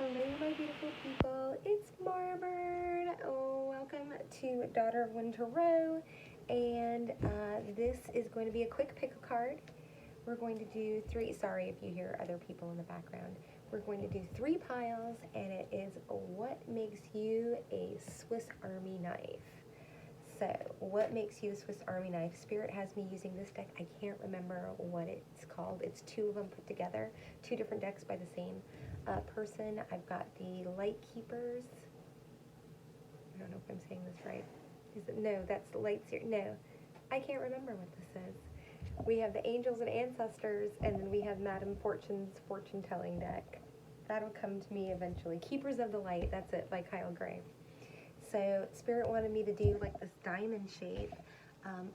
Hello, my beautiful people. It's Marbird. Oh, welcome to Daughter of Windtarot. And this is going to be a quick pick a card. We're going to do three. Sorry if you hear other people in the background. We're going to do 3 piles, and it is what makes you a Swiss Army knife. So, what makes you a Swiss Army knife? Spirit has me using this deck. I can't remember what it's called. It's 2 of them put together, 2 different decks by the same person. I've got the Light Keepers. I don't know if I'm saying this right. Is it? No, that's the Light Series. No, I can't remember what this is. We have the Angels and Ancestors, and then we have Madame Fortune's fortune-telling deck. That'll come to me eventually. Keepers of the Light, that's it, by Kyle Gray. So Spirit wanted me to do like this diamond shape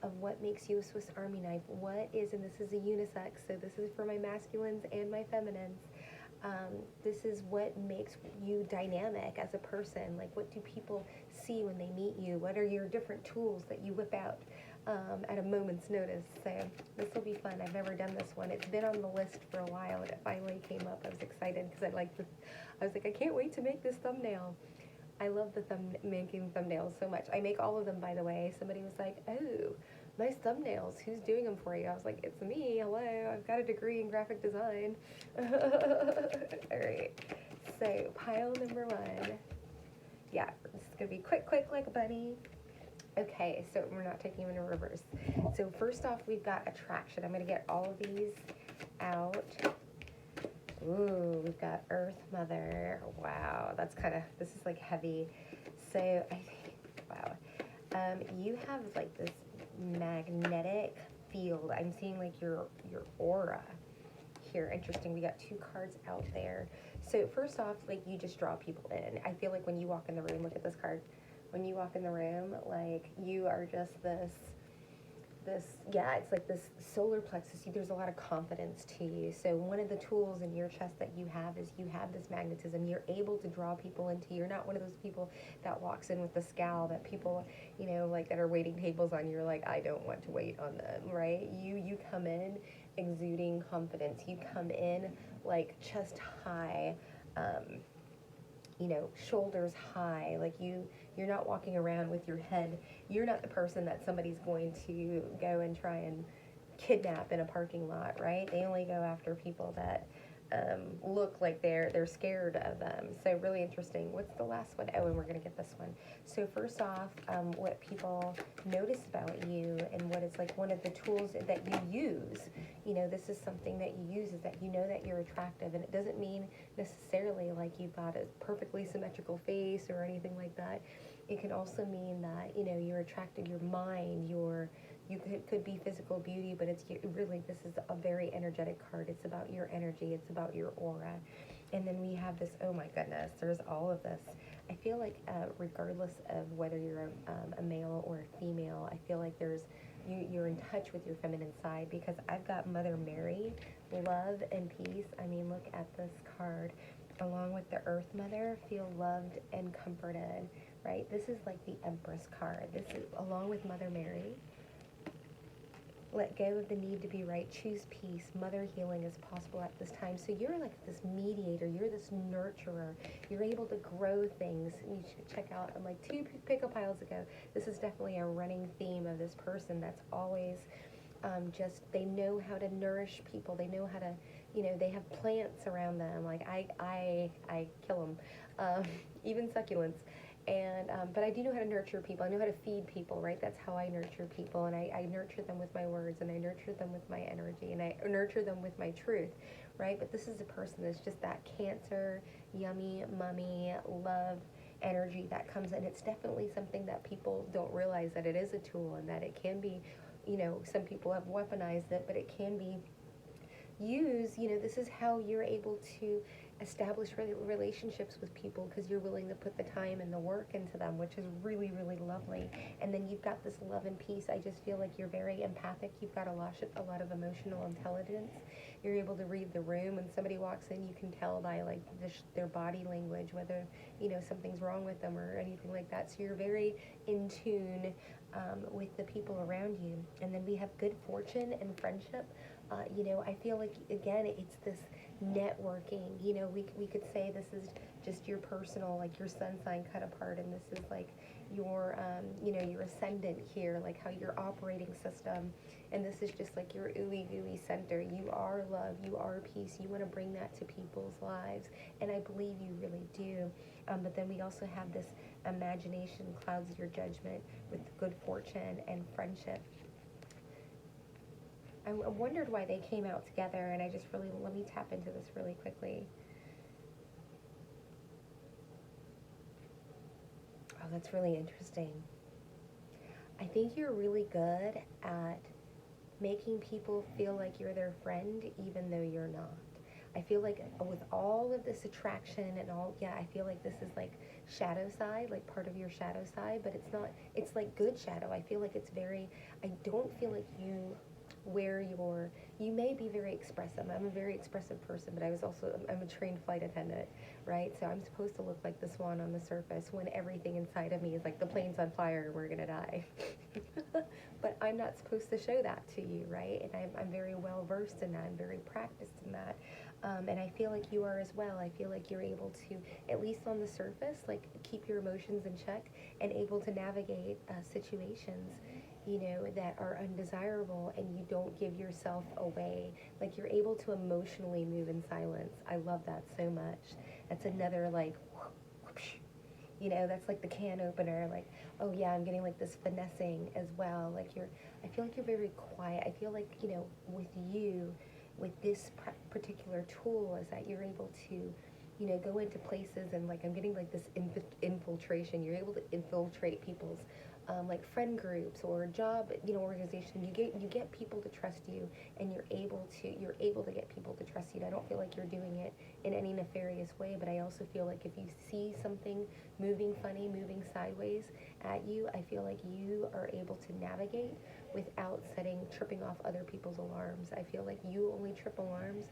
of what makes you a Swiss Army knife. What is, and this is a unisex, so this is for my masculines and my feminines. This is what makes you dynamic as a person. Like, what do people see when they meet you? What are your different tools that you whip out at a moment's notice? So this will be fun. I've never done this one. It's been on the list for a while, and it finally came up. I was excited because I was like, I can't wait to make this thumbnail. I love making thumbnails so much. I make all of them, by the way. Somebody was like, oh, nice thumbnails. Who's doing them for you? I was like, it's me. Hello. I've got a degree in graphic design. All right. So pile number 1. Yeah, this is going to be quick like a bunny. Okay, so we're not taking them in reverse. So first off, we've got attraction. I'm going to get all of these out. Ooh, we've got Earth Mother. Wow, that's this is like heavy. So I think, wow. You have like this magnetic field. I'm seeing like your aura here. Interesting. We got 2 cards out there. So first off, like, you just draw people in. I feel like when you walk in the room, look at this card. When you walk in the room, like, you are just this, yeah, it's like this solar plexus. There's a lot of confidence to you. So one of the tools in your chest that you have is you have this magnetism. You're able to draw people into you. You're not one of those people that walks in with the scowl that people, like, that are waiting tables on. You're like, I don't want to wait on them, right? You come in exuding confidence. You come in like chest high, shoulders high. Like, you're not walking around with your head. You're not the person that somebody's going to go and try and kidnap in a parking lot, right? They only go after people that look like they're scared of them. So really interesting. What's the last one? Oh, and we're going to get this one. So first off, what people notice about you and what is like one of the tools that you use, this is something that you use, is that you know that you're attractive. And it doesn't mean necessarily like you've got a perfectly symmetrical face or anything like that. It can also mean that, you're attractive, your mind, you could be physical beauty, but it's really, this is a very energetic card. It's about your energy. It's about your aura. And then we have this, oh my goodness, there's all of this. I feel like regardless of whether you're a male or a female, I feel like you're in touch with your feminine side, because I've got Mother Mary, love and peace. I mean, look at this card. Along with the Earth Mother, feel loved and comforted, right? This is like the Empress card. This is along with Mother Mary. Let go of the need to be right. Choose peace. Mother healing is possible at this time. So you're like this mediator. You're this nurturer. You're able to grow things. You should check out, like 2 pick-up piles ago, this is definitely a running theme of this person that's always they know how to nourish people. They know how to, they have plants around them. Like, I kill them, even succulents. And but I do know how to nurture people. I know how to feed people, right? That's how I nurture people. And I nurture them with my words, and I nurture them with my energy, and I nurture them with my truth, right? But this is a person that's just that Cancer, yummy, mummy, love energy that comes in. It's definitely something that people don't realize, that it is a tool, and that it can be, some people have weaponized it, but it can be used. This is how you're able to establish relationships with people, because you're willing to put the time and the work into them, which is really, really lovely. And then you've got this love and peace. I just feel like you're very empathic. You've got a lot of emotional intelligence. You're able to read the room. When somebody walks in, you can tell by like their body language whether something's wrong with them or anything like that. So you're very in tune with the people around you. And then we have good fortune and friendship. I feel like, again, it's networking. You know, we could say this is just your personal, like your sun sign cut apart, and this is like your, you know, your ascendant here, like how your operating system, and this is just like your ooey gooey center. You are love, you are peace, you want to bring that to people's lives, and I believe you really do. But then we also have this imagination clouds your judgment with good fortune and friendship. I wondered why they came out together, and I just really, let me tap into this really quickly. Oh, that's really interesting. I think you're really good at making people feel like you're their friend, even though you're not. I feel like with all of this attraction and all, yeah, I feel like this is like shadow side, like part of your shadow side, but it's not, it's like good shadow. I feel like it's very, I don't feel like you you may be very expressive. I'm a very expressive person, but I'm a trained flight attendant, right? So I'm supposed to look like the swan on the surface when everything inside of me is like the plane's on fire and we're gonna die. But I'm not supposed to show that to you, right? And I'm very well versed in that. I'm very practiced in that. And I feel like you are as well. I feel like you're able to, at least on the surface, like keep your emotions in check and able to navigate situations, you know, that are undesirable, and you don't give yourself away. Like you're able to emotionally move in silence. I love that so much. That's another like, you know, that's like the can opener. Like, oh yeah, I'm getting like this finessing as well. Like I feel like you're very quiet. I feel like, you know, with this particular tool is that you're able to, you know, go into places and like I'm getting like this infiltration. You're able to infiltrate people's like friend groups or job, you know, organization. You get people to trust you, and you're able to get people to trust you. And I don't feel like you're doing it in any nefarious way, but I also feel like if you see something moving funny, moving sideways at you, I feel like you are able to navigate without tripping off other people's alarms. I feel like you only trip alarms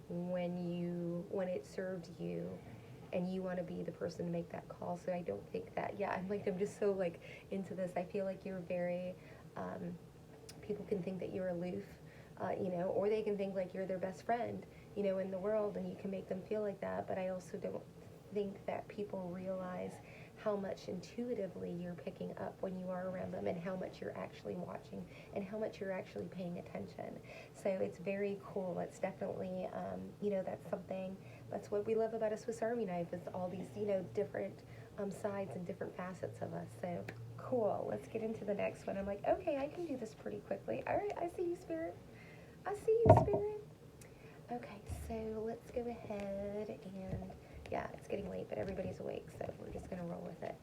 when it serves you and you want to be the person to make that call. So I don't think that, yeah, I'm just so like into this. I feel like you're very, people can think that you're aloof, you know, or they can think like you're their best friend, you know, in the world, and you can make them feel like that. But I also don't think that people realize how much intuitively you're picking up when you are around them, and how much you're actually watching, and how much you're actually paying attention. So it's very cool. It's definitely, you know, that's what we love about a Swiss Army knife, is all these, you know, different sides and different facets of us. So cool. Let's get into the next one. I'm like, okay, I can do this pretty quickly. All right, I see you, Spirit. I see you, Spirit. Okay, so let's go ahead and, yeah, it's getting late, but everybody's awake, so we're just going to roll with it.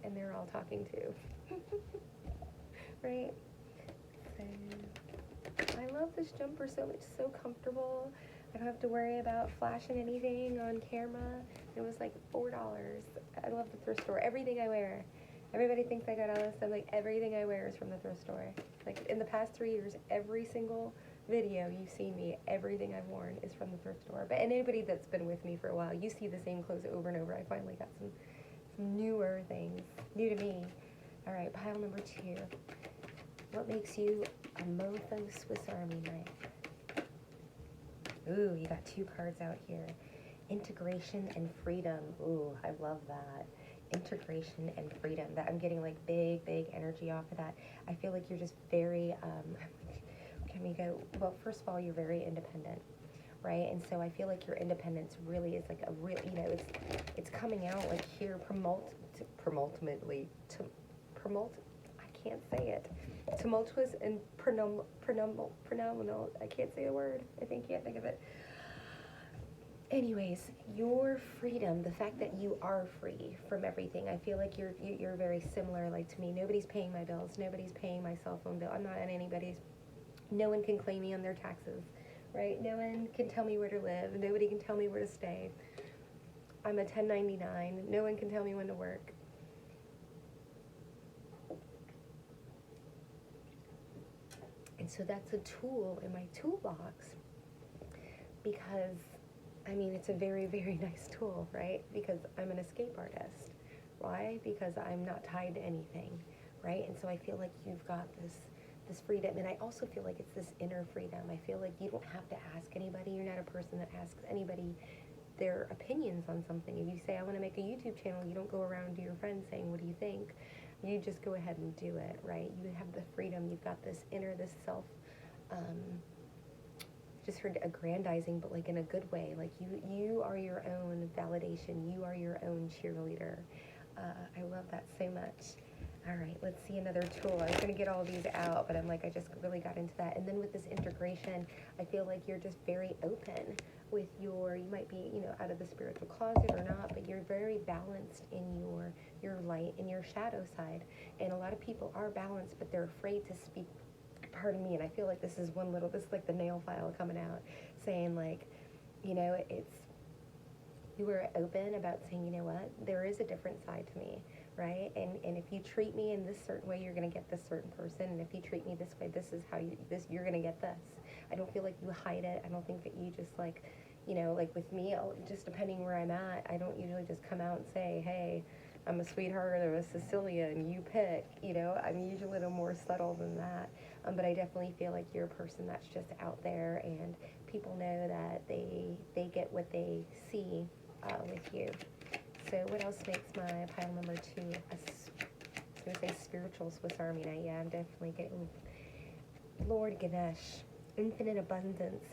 And they're all talking too. Right? So, I love this jumper so much, so comfortable. I don't have to worry about flashing anything on camera. It was like $4. I love the thrift store. Everything I wear. Everybody thinks I got all this stuff. Like, everything I wear is from the thrift store. Like, in the past 3 years, every single video you've seen me, everything I've worn is from the thrift store. But anybody that's been with me for a while, you see the same clothes over and over. I finally got some newer things, new to me. All right, pile number 2. What makes you a mofo Swiss Army knife? Ooh, you got 2 cards out here. Integration and freedom. Ooh, I love that. Integration and freedom. That I'm getting like big energy off of that. I feel like you're just very, can we go, well, first of all, you're very independent, right? And so I feel like your independence really is like a real, you know, it's coming out like here, I can't say it. Tumultuous and phenomenal. I can't say the word. I can't think of it. Anyways, your freedom, the fact that you are free from everything, I feel like you're very similar, like to me. Nobody's paying my bills. Nobody's paying my cell phone bill. I'm not on anybody's. No one can claim me on their taxes, right? No one can tell me where to live. Nobody can tell me where to stay. I'm a 1099. No one can tell me when to work. And so that's a tool in my toolbox, because, I mean, it's a very nice tool, right? Because I'm an escape artist. Why? Because I'm not tied to anything, right? And so I feel like you've got this this freedom. And I also feel like it's this inner freedom. I feel like you don't have to ask anybody. You're not a person that asks anybody their opinions on something. If you say, I want to make a YouTube channel, you don't go around to your friends saying, what do you think? You just go ahead and do it, right? You have the freedom. You've got this inner, this self, just heard aggrandizing, but like in a good way. Like you are your own validation. You are your own cheerleader. I love that so much. All right, let's see another tool. I was going to get all these out, but I'm like, I just really got into that. And then with this integration, I feel like you're just very open with you might be, out of the spiritual closet or not, but you're very balanced in your light and your shadow side. And a lot of people are balanced, but they're afraid to speak. Pardon me, and I feel like this is like the nail file coming out, saying like, it's, you were open about saying, you know what, there is a different side to me, right? And if you treat me in this certain way, you're going to get this certain person. And if you treat me this way, this is how you're going to get this. I don't feel like you hide it. I don't think that you just like, like with me, just depending where I'm at, I don't usually just come out and say, hey, I'm a sweetheart or a Cecilia and you pick, I'm usually a little more subtle than that. But I definitely feel like you're a person that's just out there, and people know that they get what they see with you. So what else makes my pile number 2 I was going to say spiritual Swiss Army knife. Yeah, I'm definitely getting Lord Ganesh, infinite abundance.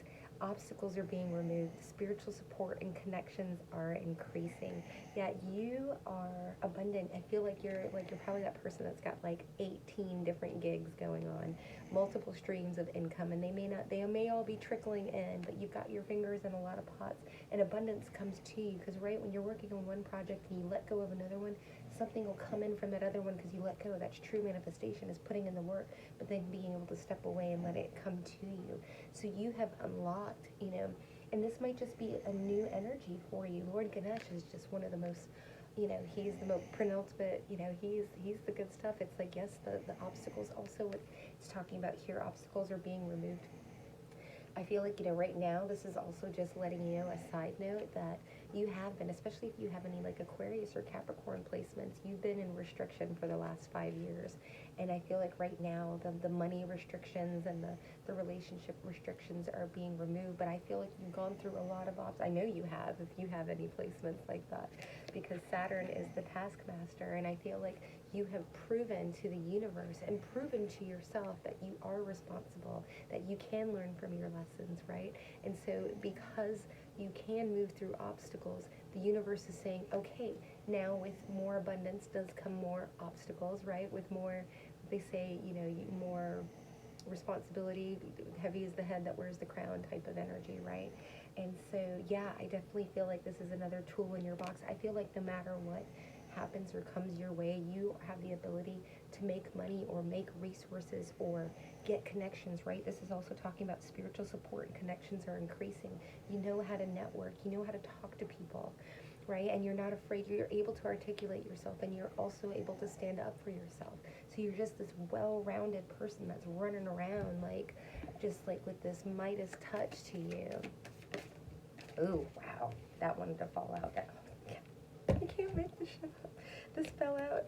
Obstacles are being removed. Spiritual support and connections are increasing. Yeah, you are abundant. I feel like you're probably that person that's got like 18 different gigs going on, multiple streams of income, and they may all be trickling in, but you've got your fingers in a lot of pots, and abundance comes to you because right when you're working on one project and you let go of another one, something will come in from that other one because you let go. That's true manifestation, is putting in the work, but then being able to step away and let it come to you. So you have unlocked, and this might just be a new energy for you. Lord Ganesh is just one of the most, he's the most penultimate, he's the good stuff. It's like, yes, the obstacles also, what it's talking about here, obstacles are being removed. I feel like, right now, this is also just letting you know, a side note, that you have been, especially if you have any like Aquarius or Capricorn placements, you've been in restriction for the last 5 years. And I feel like right now, the money restrictions and the relationship restrictions are being removed. But I feel like you've gone through a lot of I know you have, if you have any placements like that, because Saturn is the taskmaster. And I feel like you have proven to the universe and proven to yourself that you are responsible, that you can learn from your lessons, right? And so because you can move through obstacles, the universe is saying, okay, now with more abundance does come more obstacles, right? With more, they say, more responsibility, heavy is the head that wears the crown type of energy, right? And so, yeah, I definitely feel like this is another tool in your box. I feel like no matter what happens or comes your way, you have the ability to make money or make resources or get connections, right? This is also talking about spiritual support, and connections are increasing. You know how to network, you know how to talk to people, right? And you're not afraid, you're able to articulate yourself, and you're also able to stand up for yourself. So you're just this well-rounded person that's running around just like with this Midas touch to you. Ooh, wow, that wanted to fall out. I can't make this shit up. This fell out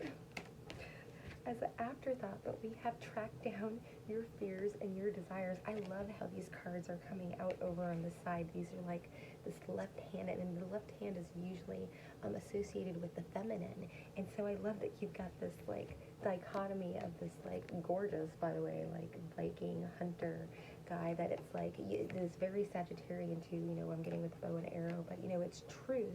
as an afterthought, but we have tracked down your fears and your desires. I love how these cards are coming out over on the side. These are like this left hand, and the left hand is usually associated with the feminine. And so I love that you've got this like dichotomy of this like gorgeous, by the way, like Viking hunter guy that it's like, it is very Sagittarian too, I'm getting with the bow and arrow, but it's truth,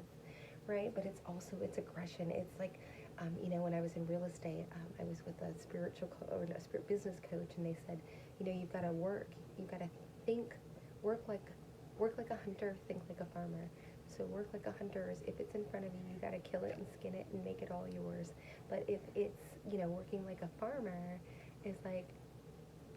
right? But it's also, it's aggression. It's like, when I was in real estate, I was with a spirit business coach, and they said, you've got to work, you've got to think, work like a hunter, think like a farmer. So work like a hunter is, if it's in front of you, you got to kill it and skin it and make it all yours. But if it's, working like a farmer is like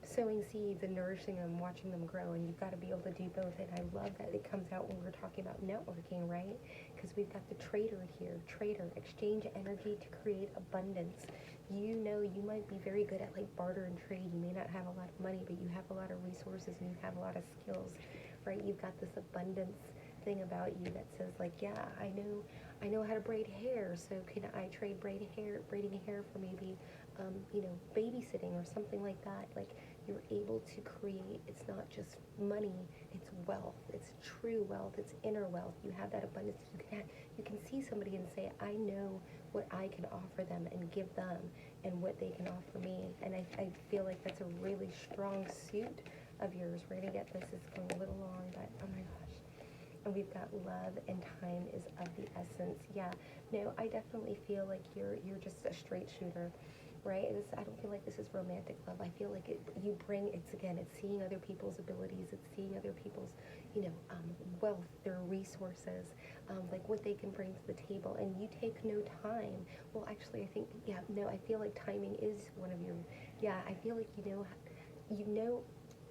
sowing seeds and nourishing them, watching them grow, and you've got to be able to do both. And I love that it comes out when we're talking about networking, right? Because we've got the trader here. Trader, exchange energy to create abundance. You might be very good at like barter and trade. You may not have a lot of money, but you have a lot of resources and you have a lot of skills, right? You've got this abundance thing about you that says like, yeah, I know how to braid hair, so can I trade braiding hair for maybe babysitting or something like that. Like, you're able to create. It's not just money, it's wealth. It's true wealth. It's inner wealth. You have that abundance. You can see somebody and say, I know what I can offer them and give them and what they can offer me. And I feel like that's a really strong suit of yours. We're going to get this. It's going a little long, but oh my gosh. And we've got love and time is of the essence. Yeah, no, I definitely feel like you're just a straight shooter, right? I don't feel like this is romantic love. I feel like it's seeing other people's abilities. It's seeing other people's, wealth, their resources, like what they can bring to the table. And you take no time. Well, actually, I think, I feel like timing is one of your, I feel like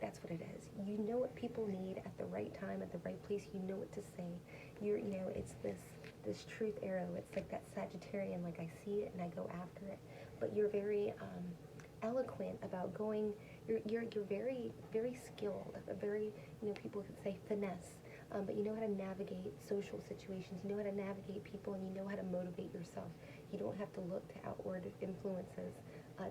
that's what it is. You know what people need at the right time, at the right place. You know what to say. It's this truth arrow. It's like that Sagittarian, like I see it and I go after it. But you're very eloquent about going. You're very, very skilled. Very, people could say finesse. But you know how to navigate social situations. You know how to navigate people, and you know how to motivate yourself. You don't have to look to outward influences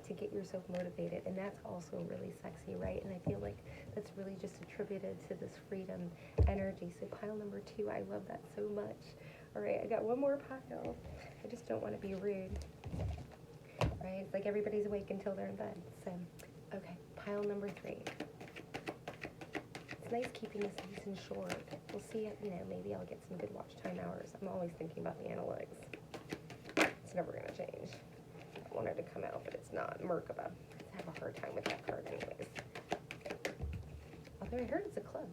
to get yourself motivated, and that's also really sexy, right? And I feel like that's really just attributed to this freedom energy. So pile number 2, I love that so much. All right, I got one more pile. I just don't want to be rude, right? It's like everybody's awake until they're in bed. So, okay, pile number 3. It's nice keeping this nice and short. We'll see, maybe I'll get some good watch time hours. I'm always thinking about the analytics. It's never going to change. I want it to come out, but it's not. Merkaba. I have a hard time with that card anyways. Although I heard it's a club.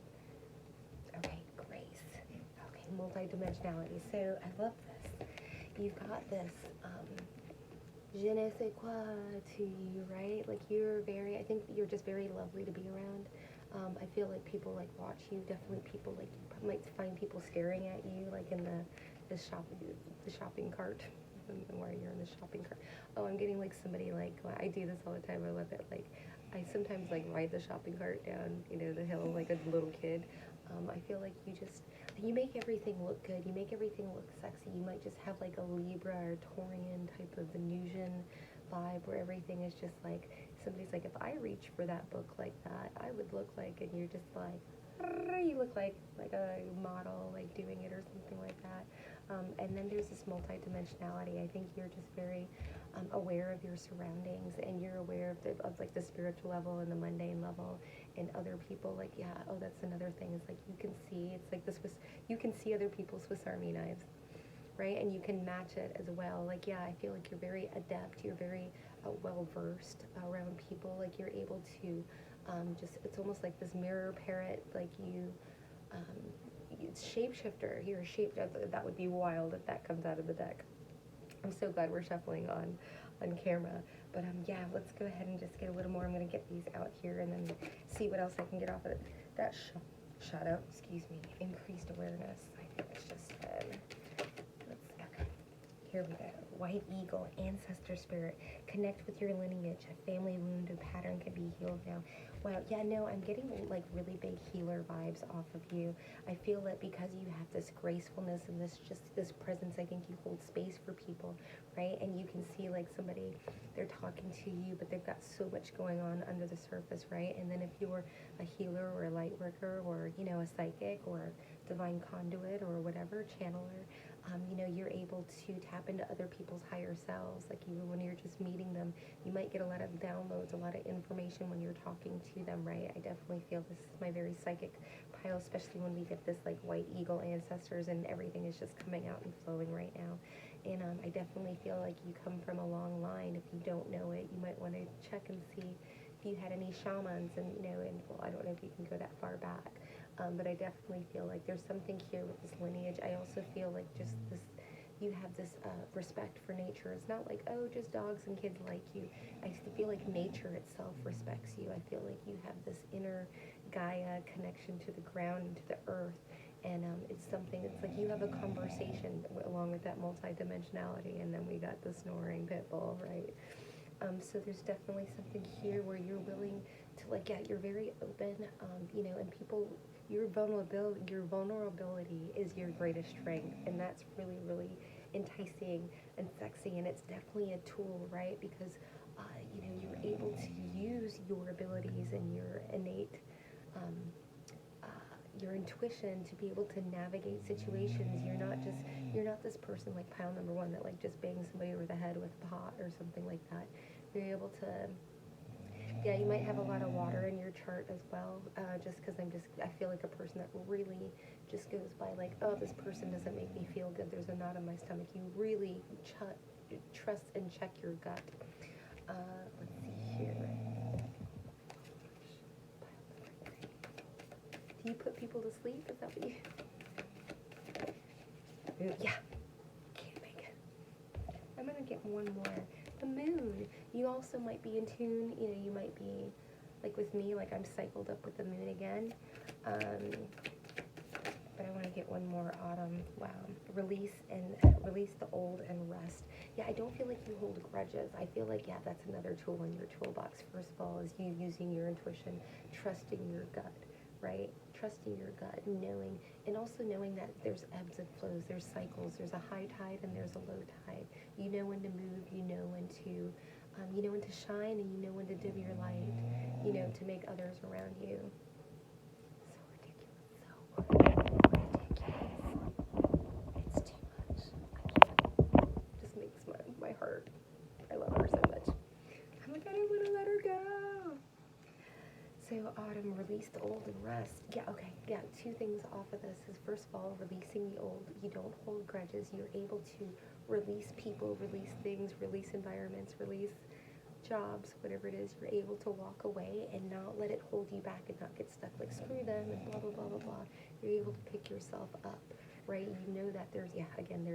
Okay, grace. Okay, multidimensionality. So I love this. You've got this je ne sais quoi to you, right? Like I think you're just very lovely to be around. I feel like people like watch you. Definitely people like, you might find people staring at you, like in the shopping cart. Where you're in the shopping cart. Oh, I'm getting like somebody like, I do this all the time. I love it. Like I sometimes like ride the shopping cart down, the hill like a little kid. I feel like you make everything look good. You make everything look sexy. You might just have like a Libra or Taurian type of Venusian vibe where everything is just like, somebody's like, if I reach for that book like that, I would look like, and you're just like, you look like a model, like doing it or something like that. And then there's this multidimensionality. I think you're just very aware of your surroundings, and you're aware of like the spiritual level and the mundane level and other people. Like, that's another thing. Is like you can see, it's like you can see other people's Swiss Army knives, right? And you can match it as well. Like, I feel like you're very adept. You're very well-versed around people. Like you're able to it's almost like this mirror parrot, like it's shapeshifter. You're a shapeshifter. That would be wild if that comes out of the deck. I'm so glad we're shuffling on camera. But let's go ahead and just get a little more. I'm going to get these out here and then see what else I can get off of it. That shadow, increased awareness. I think it's just okay. Here we go. White eagle, ancestor spirit. Connect with your lineage. A family wound or pattern can be healed now. Wow, I'm getting like really big healer vibes off of you. I feel that because you have this gracefulness and this presence, I think you hold space for people, right? And you can see like somebody, they're talking to you, but they've got so much going on under the surface, right? And then if you're a healer or a light worker or, a psychic or a divine conduit or whatever, channeler, you're able to tap into other people's higher selves. Like even when you're just meeting them, you might get a lot of downloads, a lot of information when you're talking to them, right? I definitely feel this is my very psychic pile, especially when we get this like white eagle ancestors and everything is just coming out and flowing right now. And I definitely feel like you come from a long line. If you don't know it, you might want to check and see if you had any shamans, and I don't know if you can go that far back. But I definitely feel like there's something here with this lineage. I also feel like just this, you have this respect for nature. It's not like, oh, just dogs and kids like you. I feel like nature itself respects you. I feel like you have this inner Gaia connection to the ground and to the earth. And it's like you have a conversation along with that multidimensionality. And then we got the snoring pit bull, right? So there's definitely something here where you're willing to you're very open, and people, your vulnerability is your greatest strength, and that's really, really enticing and sexy, and it's definitely a tool, right? Because, you're able to use your abilities and your innate, your intuition to be able to navigate situations. You're not this person like pile number one that like just bangs somebody over the head with a pot or something like that. You're able to, yeah, you might have a lot of water in your chart as well, just because I feel like a person that really just goes by like, oh, this person doesn't make me feel good, there's a knot in my stomach. You really trust and check your gut. Let's see here. Do you put people to sleep? Is that what you... Ooh, yeah. Can't make it. I'm going to get one more. The moon. You also might be in tune. You know, you might be, like with me, like I'm cycled up with the moon again. But I want to get one more. Autumn. Wow. Release the old and rest. Yeah, I don't feel like you hold grudges. I feel like, yeah, that's another tool in your toolbox. First of all, is you using your intuition, trusting your gut, right? Trusting your gut, knowing, and also knowing that there's ebbs and flows, there's cycles, there's a high tide and there's a low tide. You know when to move, you know when to shine, and you know when to dim your light, you know, to make others around you. So ridiculous. It's too much. I can't. It just makes my heart. I love her so much. I'm like, I don't want to let her go. So Autumn, release the old and rest. Yeah, okay. Yeah, two things off of this is, first of all, releasing the old. You don't hold grudges. You're able to release people, release things, release environments, release jobs, whatever it is. You're able to walk away and not let it hold you back and not get stuck like screw them and blah, blah, blah, blah, blah. You're able to pick yourself up, right? You know that there's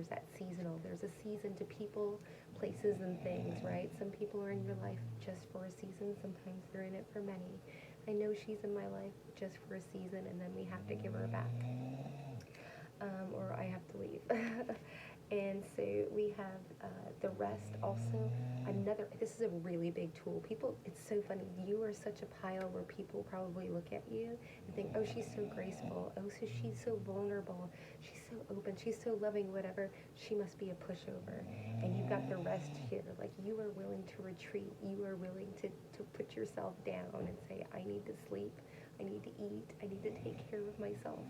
that seasonal. There's a season to people, places, and things, right? Some people are in your life just for a season. Sometimes they're in it for many. I know she's in my life just for a season, and then we have to give her back, or I have to leave. And so we have the rest also. This is a really big tool. People, it's so funny. You are such a pile where people probably look at you and think, oh, she's so graceful. Oh, so she's so vulnerable. She's so open. She's so loving, whatever. She must be a pushover. And you've got the rest here. Like, you are willing to retreat. You are willing to put yourself down and say, I need to sleep. I need to eat. I need to take care of myself,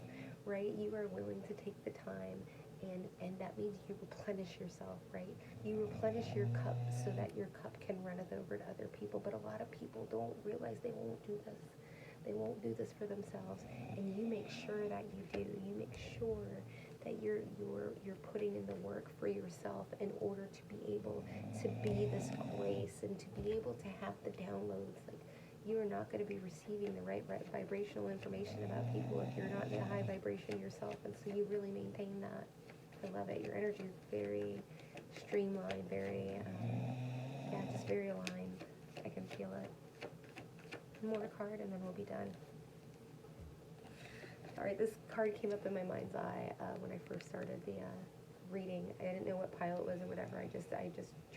right? You are willing to take the time. And that means you replenish yourself, right? You replenish your cup so that your cup can run it over to other people. But a lot of people don't realize they won't do this. They won't do this for themselves. And you make sure that you do. You make sure that you're putting in the work for yourself in order to be able to be this grace and to be able to have the downloads. Like, you are not going to be receiving the right vibrational information about people if you're not in a high vibration yourself. And so you really maintain that. I love it. Your energy is very streamlined, very, just very aligned. I can feel it. One more card and then we'll be done. All right, this card came up in my mind's eye when I first started the reading. I didn't know what pile it was or whatever. I just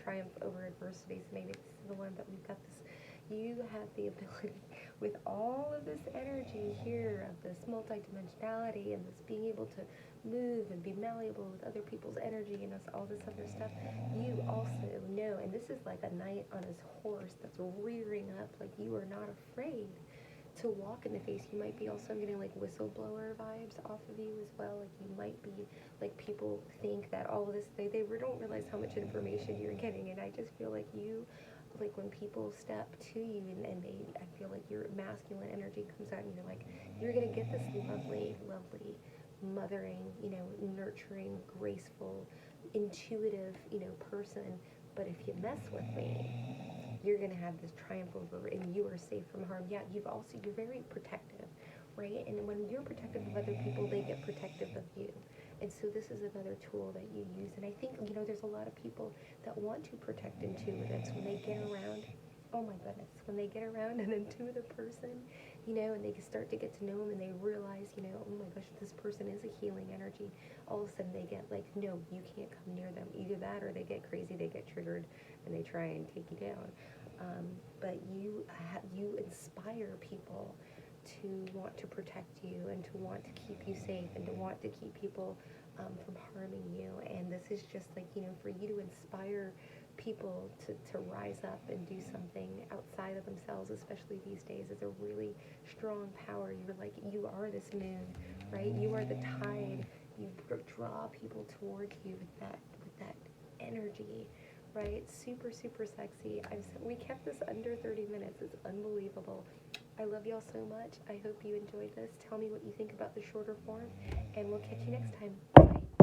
triumph over adversity. So maybe this is the one, but we've got this. You have the ability, with all of this energy here, of this multidimensionality and this being able to move and be malleable with other people's energy and all this other stuff, you also know, and this is like a knight on his horse that's rearing up, like you are not afraid to walk in the face. You might be also getting like whistleblower vibes off of you as well. Like, you might be like, people think that all of this, they don't realize how much information you're getting, and I just feel like you, like when people step to you and I feel like your masculine energy comes out and you're like, you're going to get this lovely, lovely, mothering, nurturing, graceful, intuitive, person. But if you mess with me, you're going to have this triumph over, and you are safe from harm. Yeah, you're very protective, right? And when you're protective of other people, they get protective of you. And so this is another tool that you use. And I think, there's a lot of people that want to protect intuitives when they get around, oh my goodness, when they get around an intuitive person, and they start to get to know them and they realize, oh my gosh, this person is a healing energy. All of a sudden they get like, no, you can't come near them. Either that or they get crazy, they get triggered, and they try and take you down. But you inspire people to want to protect you and to want to keep you safe and to want to keep people from harming you. And this is just like, for you to inspire people to rise up and do something outside of themselves, especially these days. It's a really strong power. You are this moon, right? You are the tide. You draw people towards you with that energy, right? Super, super sexy. We kept this under 30 minutes. It's unbelievable. I love y'all so much. I hope you enjoyed this. Tell me what you think about the shorter form, and we'll catch you next time. Bye.